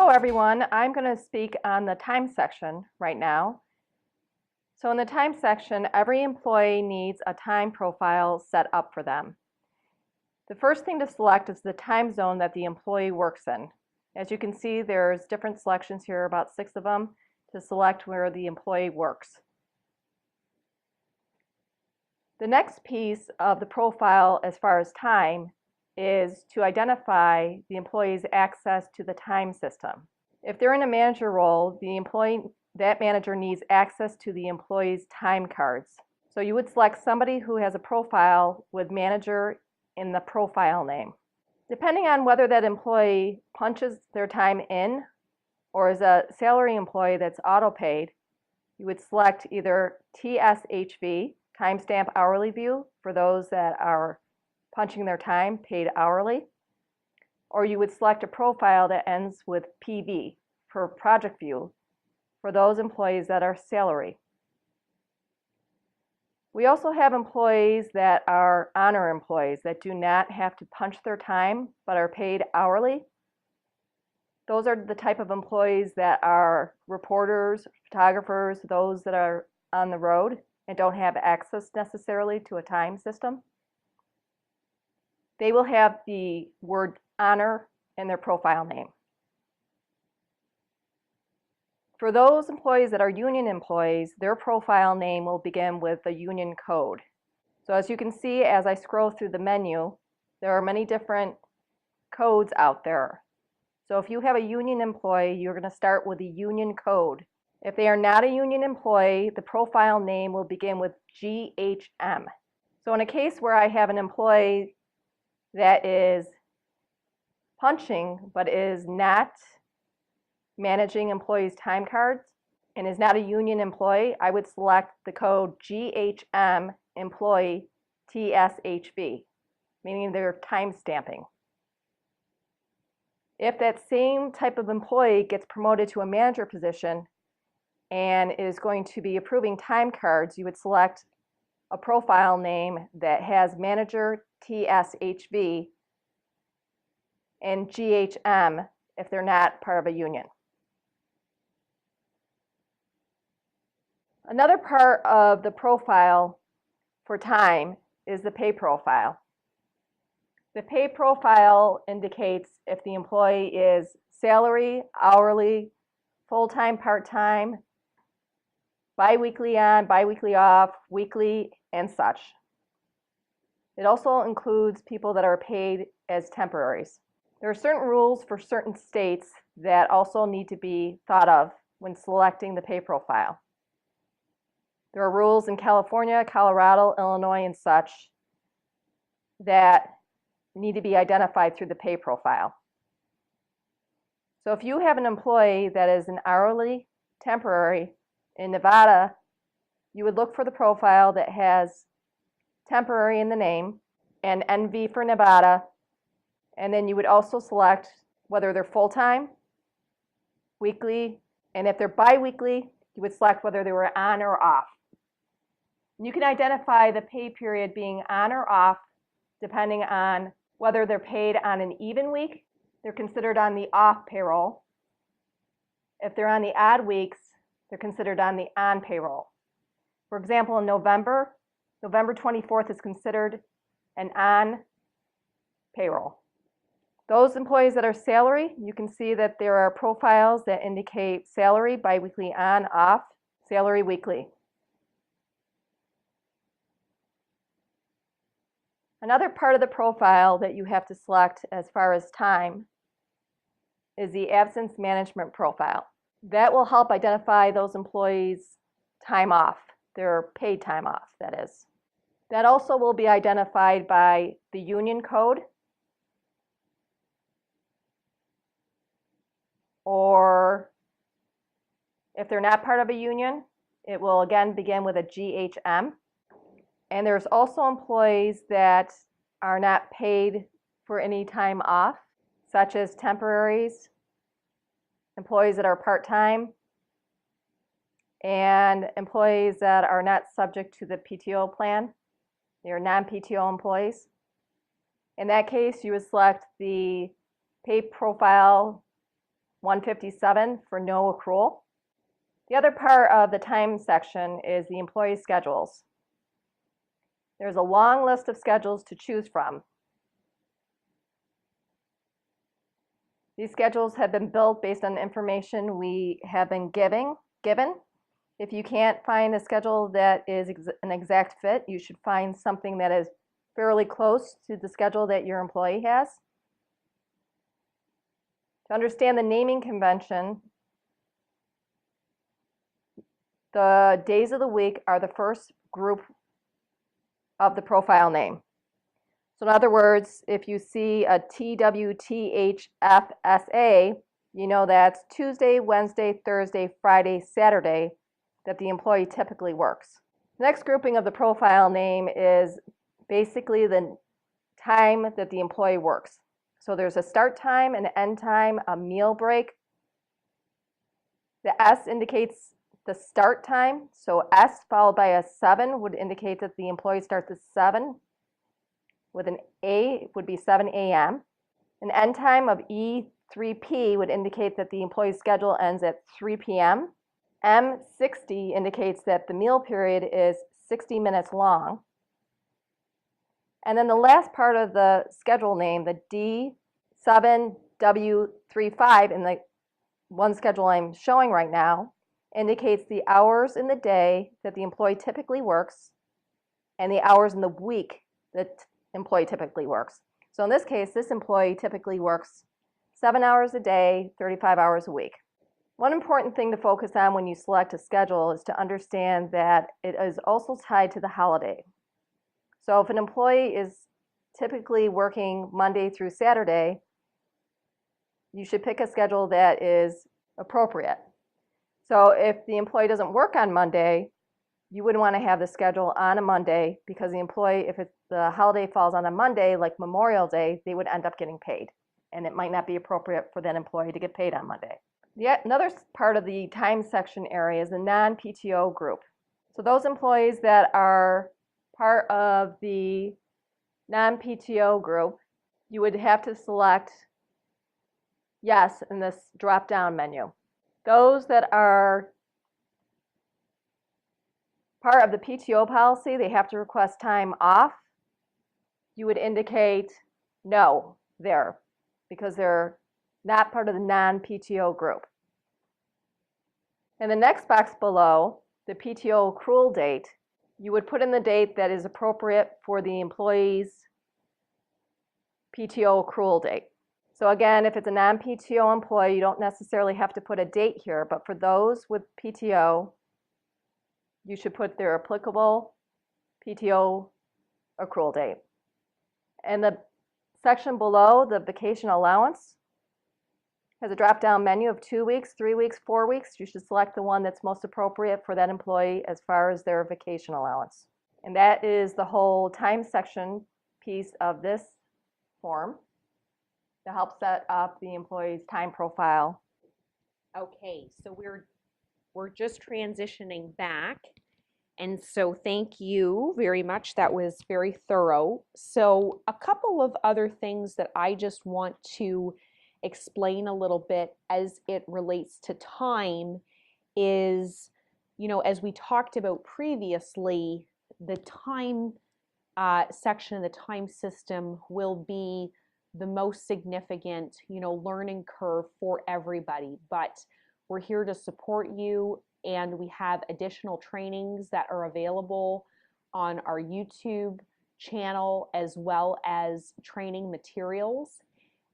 Hello everyone, I'm going to speak on the time section right now. So in the time section, every employee needs a time profile set up for them. The first thing to select is the time zone that the employee works in. As you can see, there's different selections here, about 6 of them, to select where the employee works. The next piece of the profile as far as time is to identify the employee's access to the time system. If they're in a manager role, that manager needs access to the employee's time cards. So you would select somebody who has a profile with manager in the profile name. Depending on whether that employee punches their time in or is a salary employee that's auto-paid, you would select either TSHV, timestamp hourly view, for those that are punching their time paid hourly, or you would select a profile that ends with PV for project view for those employees that are salary. We also have employees that are honor employees that do not have to punch their time but are paid hourly. Those are the type of employees that are reporters, photographers, those that are on the road and don't have access necessarily to a time system. They will have the word honor in their profile name. For those employees that are union employees, their profile name will begin with the union code. So as you can see, as I scroll through the menu, there are many different codes out there. So if you have a union employee, you're going to start with the union code. If they are not a union employee, the profile name will begin with GHM. So in a case where I have an employee that is punching but is not managing employees' time cards and is not a union employee, I would select the code GHM employee TSHV, meaning they're time stamping. If that same type of employee gets promoted to a manager position and is going to be approving time cards, you would select a profile name that has manager TSHV and GHM if they're not part of a union. Another part of the profile for time is the pay profile. The pay profile indicates if the employee is salary, hourly, full-time, part-time, bi-weekly on, bi-weekly off, weekly, and such. It also includes people that are paid as temporaries. There are certain rules for certain states that also need to be thought of when selecting the pay profile. There are rules in California, Colorado, Illinois, and such that need to be identified through the pay profile. So if you have an employee that is an hourly temporary in Nevada, you would look for the profile that has temporary in the name and NV for Nevada, and then you would also select whether they're full-time, weekly, and if they're bi-weekly, you would select whether they were on or off. You can identify the pay period being on or off depending on whether they're paid on an even week, they're considered on the off payroll. If they're on the odd weeks, they're considered on the on payroll. For example, in November 24th is considered an on payroll. Those employees that are salary, you can see that there are profiles that indicate salary, biweekly on, off, salary weekly. Another part of the profile that you have to select as far as time is the absence management profile. That will help identify those employees' time off, their paid time off, that is. That also will be identified by the union code, or if they're not part of a union, it will again begin with a GHM. And there's also employees that are not paid for any time off, such as temporaries, employees that are part-time, and employees that are not subject to the PTO plan. They are non-PTO employees. In that case, you would select the pay profile 157 for no accrual. The other part of the time section is the employee schedules. There's a long list of schedules to choose from. These schedules have been built based on information we have been given. If you can't find a schedule that is an exact fit, you should find something that is fairly close to the schedule that your employee has. To understand the naming convention, the days of the week are the first group of the profile name. So in other words, if you see a TWTHFSA, you know that's Tuesday, Wednesday, Thursday, Friday, Saturday that the employee typically works. The next grouping of the profile name is basically the time that the employee works. So there's a start time, an end time, a meal break. The S indicates the start time. So S followed by a 7 would indicate that the employee starts at 7. With an A, it would be 7 a.m. An end time of E3P would indicate that the employee's schedule ends at 3 p.m. M60 indicates that the meal period is 60 minutes long. And then the last part of the schedule name, the D7W35, in the one schedule I'm showing right now, indicates the hours in the day that the employee typically works and the hours in the week that employee typically works. So in this case, this employee typically works 7 hours a day, 35 hours a week. One important thing to focus on when you select a schedule is to understand that it is also tied to the holiday. So if an employee is typically working Monday through Saturday, you should pick a schedule that is appropriate. So if the employee doesn't work on Monday, you wouldn't want to have the schedule on a Monday because the employee, if the holiday falls on a Monday, like Memorial Day, they would end up getting paid. And it might not be appropriate for that employee to get paid on Monday. Yet another part of the time section area is the non-PTO group. So those employees that are part of the non-PTO group, you would have to select yes in this drop-down menu. Those that are part of the PTO policy, they have to request time off. You would indicate no there because they're not part of the non-PTO group. In the next box below, the Pto Accrual Date, you would put in the date that is appropriate for the employee's Pto Accrual Date. So again, if it's a non-PTO employee, you don't necessarily have to put a date here, but for those with PTO, you should put their applicable Pto Accrual Date. And the section below, the vacation allowance, has a drop-down menu of 2 weeks, 3 weeks, 4 weeks. You should select the one that's most appropriate for that employee as far as their vacation allowance. And that is the whole time section piece of this form to help set up the employee's time profile. Okay, so we're just transitioning back. And so thank you very much. That was very thorough. So a couple of other things that I just want to explain a little bit as it relates to time is, as we talked about previously, the time section of the time system will be the most significant, learning curve for everybody. But we're here to support you, and we have additional trainings that are available on our YouTube channel as well as training materials.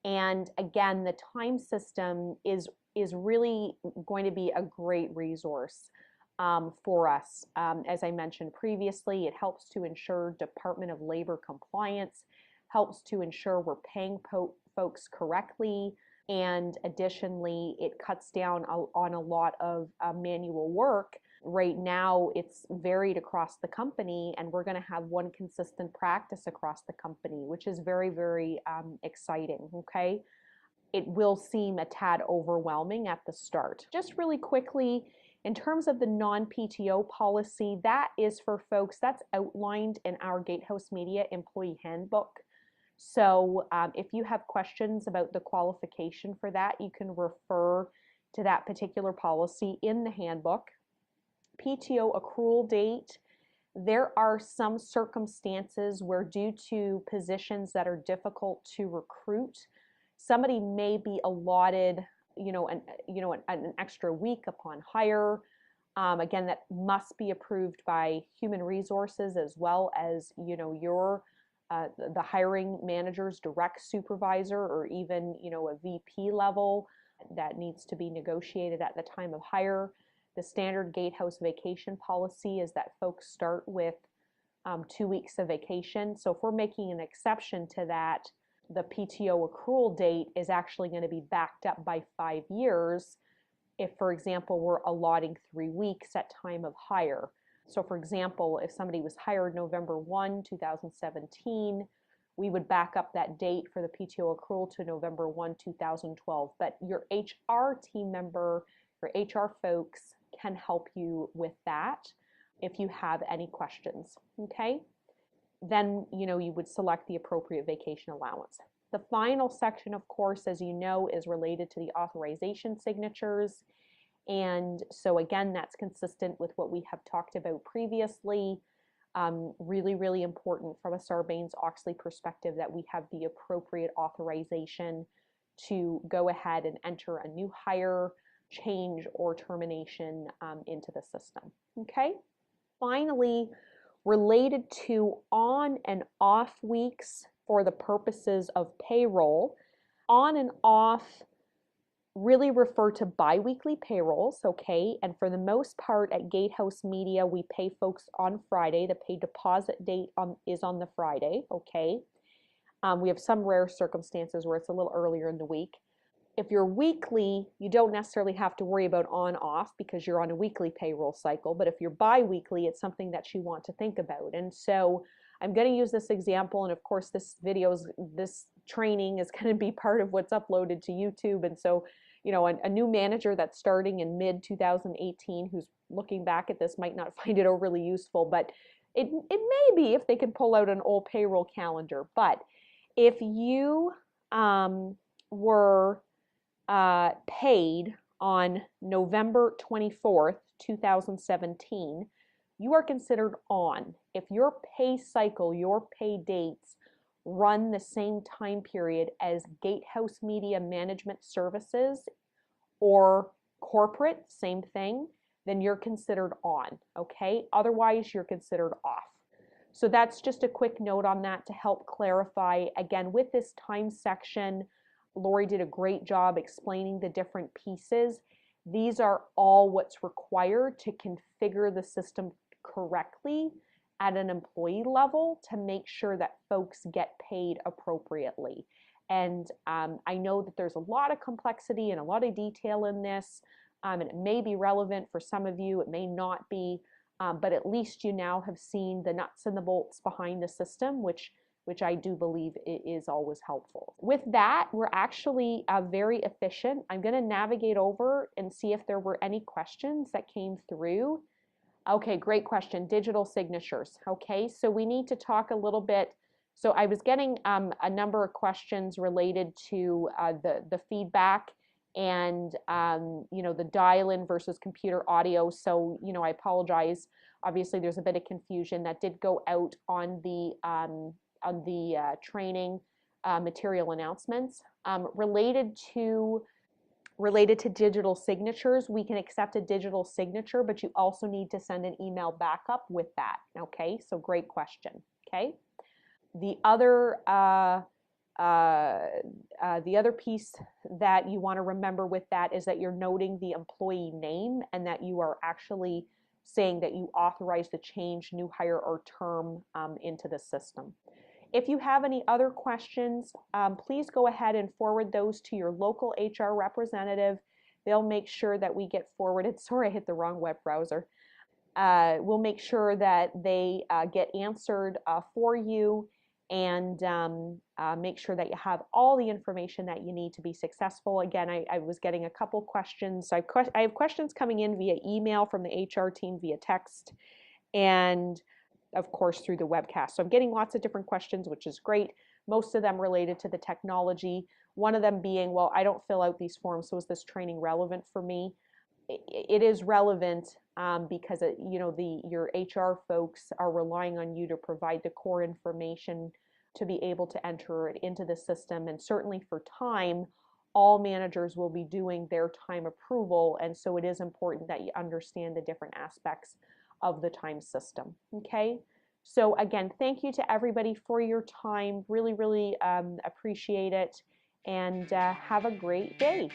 And again, the time system is really going to be a great resource for us. As I mentioned previously, it helps to ensure Department of Labor compliance, helps to ensure we're paying folks correctly, and additionally, it cuts down on a lot of manual work. Right now, it's varied across the company, and we're going to have one consistent practice across the company, which is very, very exciting, okay? It will seem a tad overwhelming at the start. Just really quickly, in terms of the non-PTO policy, that is for folks that's outlined in our Gatehouse Media Employee Handbook. So if you have questions about the qualification for that, you can refer to that particular policy in the handbook. PTO accrual date. There are some circumstances where, due to positions that are difficult to recruit, somebody may be allotted, an extra week upon hire. Again, that must be approved by human resources as well as, your the hiring manager's direct supervisor, or even, a VP level. That needs to be negotiated at the time of hire. The standard gatehouse vacation policy is that folks start with 2 weeks of vacation. So if we're making an exception to that, the PTO accrual date is actually going to be backed up by 5 years if, for example, we're allotting 3 weeks at time of hire. So for example, if somebody was hired November 1, 2017, we would back up that date for the PTO accrual to November 1, 2012. But your HR team member, your HR folks can help you with that if you have any questions, okay? Then, you would select the appropriate vacation allowance. The final section, of course, as you know, is related to the authorization signatures. And so again, that's consistent with what we have talked about previously. Really, really important from a Sarbanes-Oxley perspective that we have the appropriate authorization to go ahead and enter a new hire, change, or termination into the system. Okay? Finally, related to on and off weeks for the purposes of payroll, on and off really refer to biweekly payrolls, okay? And for the most part at Gatehouse Media, we pay folks on Friday. The pay deposit date is on the Friday, okay? We have some rare circumstances where it's a little earlier in the week. If you're weekly, you don't necessarily have to worry about on-off because you're on a weekly payroll cycle. But if you're bi-weekly, it's something that you want to think about. And so I'm going to use this example. And of course, this training is going to be part of what's uploaded to YouTube. And so, a new manager that's starting in mid-2018 who's looking back at this might not find it overly useful, but it may be if they can pull out an old payroll calendar. But if you were paid on November 24th, 2017, you are considered on. If your pay cycle, your pay dates run the same time period as Gatehouse Media Management Services or corporate, same thing, then you're considered on, okay? Otherwise, you're considered off. So that's just a quick note on that to help clarify. Again, with this time section, Lori did a great job explaining the different pieces. These are all what's required to configure the system correctly at an employee level to make sure that folks get paid appropriately. And I know that there's a lot of complexity and a lot of detail in this, and it may be relevant for some of you, it may not be, but at least you now have seen the nuts and the bolts behind the system, which I do believe is always helpful. With that, we're actually very efficient. I'm going to navigate over and see if there were any questions that came through. Okay, great question. Digital signatures. Okay, so we need to talk a little bit. So I was getting a number of questions related to the feedback and the dial-in versus computer audio. So I apologize. Obviously, there's a bit of confusion that did go out on the training material announcements related to digital signatures. We can accept a digital signature, but you also need to send an email backup with that. Okay, so great question. Okay, the other piece that you want to remember with that is that you're noting the employee name and that you are actually saying that you authorize the change, new hire, or term into the system. If you have any other questions, please go ahead and forward those to your local HR representative. They'll make sure that we get forwarded. Sorry, I hit the wrong web browser. We'll make sure that they get answered for you and make sure that you have all the information that you need to be successful. Again, I was getting a couple questions. So I have questions coming in via email from the HR team, via text, and of course through the webcast. So I'm getting lots of different questions, which is great. most of them related to the technology. One of them being, well, I don't fill out these forms, so is this training relevant for me? It is relevant because your HR folks are relying on you to provide the core information to be able to enter it into the system. And certainly for time, all managers will be doing their time approval, and so it is important that you understand the different aspects of the time system. Okay, so again, thank you to everybody for your time. Really, really appreciate it, and have a great day.